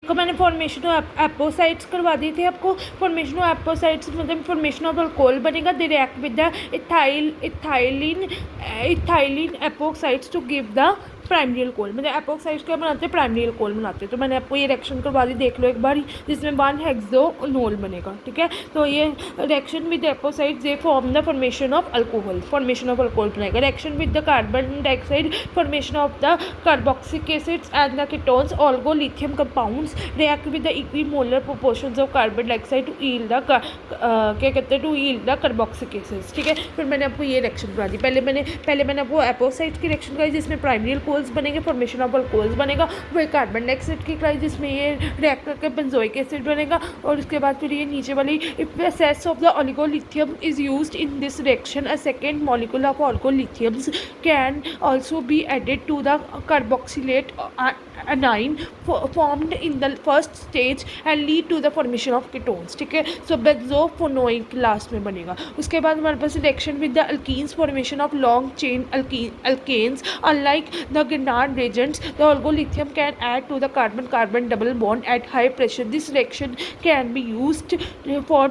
को मैंने formation of एपोसाइट्स करवा दी थी आपको। फॉर्मेशन ऑफ एपोसाइट्स मतलब फॉर्मेशन ऑफ अल्कोहल बनेगा, they react with the ethylene epoxides to give the primary alcohol. मतलब एपोक्साइड्स क्या बनाते हैं, प्राइमरी अल्कोहल बनाते हैं। तो मैंने आपको ये रिएक्शन करवा दी, देख लो एक बार, जिसमें 1 हेक्सोनोल बनेगा। ठीक है, तो ये reaction with epoxides they form the formation of alcohol, formation of alcohol बनेगा। Reaction with the carbon dioxide, formation of the carboxylic acids and the ketones, organolithium compounds react with the equimolar proportions of carbon dioxide to yield the क्या कहते हैं, to yield the carboxylic acids. ठीक है, फिर मैंने आपको ये reaction करवा दी। पहले मैंने आपको एपोसाइड्स की रिएक्शन कराई जिसमें प्राइमरी अल्कोहल्स बनेंगे, फॉर्मेशन ऑफ अल्कोहल्स बनेगा। फिर कार्बन डाइऑक्साइड की कराई जिसमें ये रिएक्ट करके बेंजोइक एसिड बनेगा। और उसके बाद फिर ये नीचे वाली, if the excess of the organolithium is used in this reaction, a second molecule of organolithiums can also be added to the carboxylate anion formed in the first stage and lead to the formation of ketones। ठीक है, सो बेंजोफेनोइक last में बनेगा। उसके बाद हमारे पास reaction with the alkenes, formation of long chain alkanes. Unlike the Grignard reagents, the oligolithium can add to the carbon-carbon double bond at high pressure. This reaction can be used for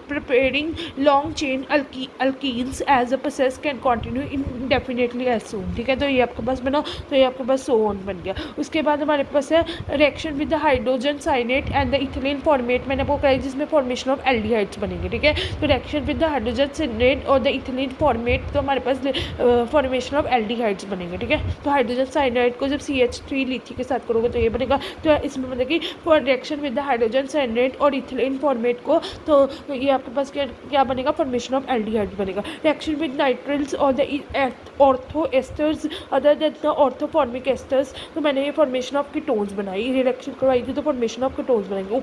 preparing long chain alkenes as the process can continue indefinitely as soon। ठीक है, तो ये आपके पास बना, तो ये आपके पास सोन बन गया। उसके बाद हमारे पास है reaction with the hydrogen cyanate and the ethylene formate, मैंने आपको कराई जिसमें फॉर्मेशन ऑफ एल्डिहाइड्स बनेंगे। ठीक है, तो reaction with the hydrogen cyanate और द इथिलीन फॉर्मेट, तो हमारे पास फॉर्मेशन ऑफ एल्डिहाइड्स बनेंगे। ठीक है, तो हाइड्रोजन साइनाइड को जब CH3 लिथी के साथ करोगे तो ये बनेगा। तो इसमें मतलब कि for reaction with the hydrogen cyanide और इथिलीन फॉर्मेट को, तो ये आपके पास क्या बनेगा, फॉर्मेशन ऑफ एल्डिहाइड बनेगा। रिएक्शन विद नाइट्रिल्स और the ortho esters other than the orthoformic esters, तो मैंने ये फॉर्मेशन ऑफ कीटोन्स बनाई, रिएक्शन करवाई थी, तो फॉर्मेशन ऑफ कीटोन्स बनेंगे।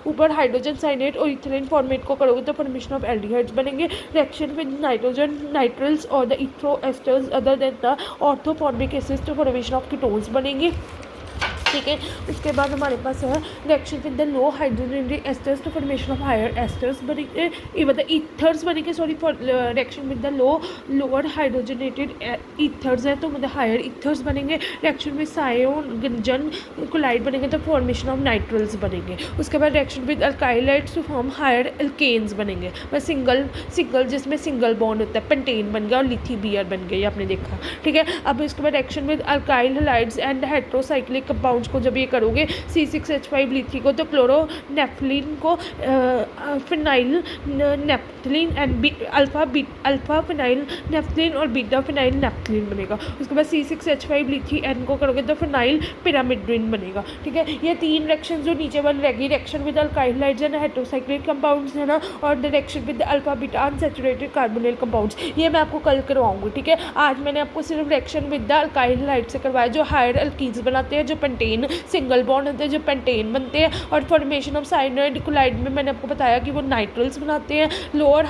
ऊपर हाइड्रोजन साइनेट और इथिलीन फॉर्मेट को करोगे तो फॉर्मेशन ऑफ एल्डिहाइड्स बनेंगे। रिएक्शन विद नाइट्रोजन नाइट्रिल्स और द इथ्रो esters other than the orthoformic acids, तो फॉर्मेशन ऑफ कीटोन्स बनेंगे। ठीक है, उसके बाद हमारे पास है reaction with the low hydrogenated esters, तो फॉर्मेशन ऑफ हायर एस्टर्स बनेंगे, ये मतलब ईथर्स बनेंगे। Sorry, for reaction with the lower hydrogenated ethers है तो मतलब हायर ईथर्स बनेंगे। रिएक्शन विद सायोजन क्लोराइड बनेंगे तो फॉर्मेशन ऑफ नाइट्रल्स बनेंगे। उसके बाद reaction with alkyl halides to form higher alkanes बनेंगे, बस सिंगल जिसमें सिंगल बॉन्ड होता है, पेंटेन बन गया और लिथियम बन गया, ये आपने देखा। ठीक है, अब इसके बाद reaction with alkyl halides and heterocyclic compound को जब ये करोगे C6H5 लिथी को, तो क्लोरोनेफ्थलीन को phenyl naphthalene and alpha phenyl naphthalene और बीटा फिनाइल नेफ्थलीन बनेगा। उसके बाद C6H5 लिथी एन को करोगे तो फिनाइल पिरामिडइन बनेगा। ठीक है, ये 3 रिएक्शन जो नीचे वाली रहेगी, reaction with alkyl halides and heterocyclic compounds है ना, और the reaction with alpha beta unsaturated carbonyl compounds, ये मैं आपको कल करवाऊंगी। ठीक है, आज मैंने आपको सिर्फ reaction with the alkyl halide से करवाया, जो हायर एल्कीन्स बनाते हैं, जो पेंटेन सिंगल बॉन्ड होते हैं, जो पेंटेन बनते हैं। और फॉर्मेशन ऑफ साइनाइड क्लोराइड में मैंने आपको बताया कि वो नाइट्रल्स बनाते हैं। लोअर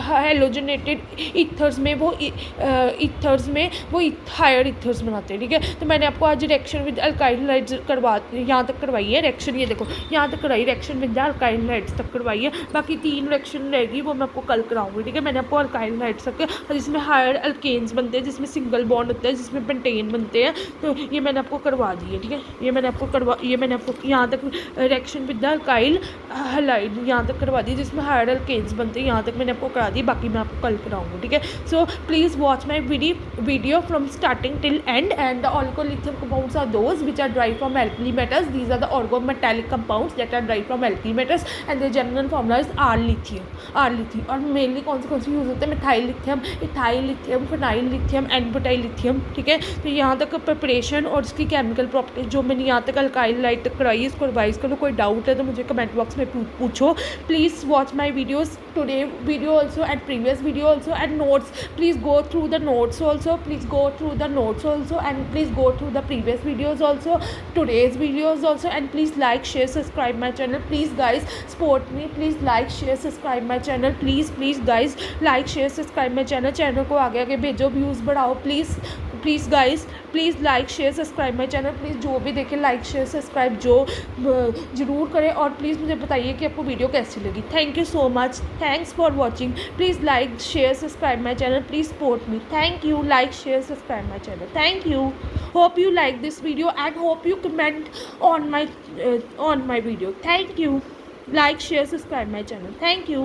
हेलोजनेटेड ईथर्स में वो हायर ईथर्स बनाते हैं। ठीक है, तो मैंने आपको आज रिएक्शन विद अल्काइल हैलाइड्स यहाँ तक करवाई है रिएक्शन, ये देखो यहाँ तक करवाई रिएक्शन विद अल्काइल हैलाइड्स तक करवाई है। बाकी 3 रिएक्शन रहेगी वो मैं आपको कल कराऊंगी। ठीक है, मैंने आपको अल्काइल हैलाइड्स तक, जिसमें हायर अल्केन्स बनते हैं, जिसमें सिंगल बॉन्ड होता है, जिसमें पेंटेन बनते हैं, तो ये मैंने आपको करवा दी है। ठीक है, ये मैंने आपको यहाँ तक reaction with the alkyl halide यहाँ तक करवा दी, जिसमें हायर एल्केन्स बनते हैं, यहाँ तक मैंने आपको करा दी। बाकी मैं आपको कल कराऊंगी। ठीक है, so please watch my video from starting till end the organolithium compounds are those which are drive from alkali metals। These are the organometallic compounds that are derived from alkali metals and their general formula is R lithium। और mainly कौन से use होते हैं, methyl lithium, ethyl lithium, phenyl lithium and butyl lithium. ठीक है, तो यहाँ तक प्रिपरेशन और इसकी केमिकल प्रॉपर्टीज जो मैंने यहाँ तक अल्काइल लाइट तक कराई, इसको रिवाइज करो। कोई डाउट है तो मुझे कमेंट बॉक्स में पूछो। Please watch my videos today video also and previous video also and notes. Please go through the notes also, and please go through the previous videos also, today's videos also, and please like, share, subscribe my channel. Please guys support me, please like, share, subscribe my channel, please guys like, share, subscribe my channel को आगे भेजो, views बढ़ाओ please. Please guys, please like share subscribe my channel. Please जो भी देखे like share subscribe ज़रूर करें, और प्लीज़ मुझे बताइए कि आपको वीडियो कैसी लगी। Thank you so much, thanks for watching. Please like share subscribe my channel, please support me. Thank you, like share subscribe my channel. Thank you, hope you like this video and hope you comment on my video. Thank you, like share subscribe my channel. Thank you.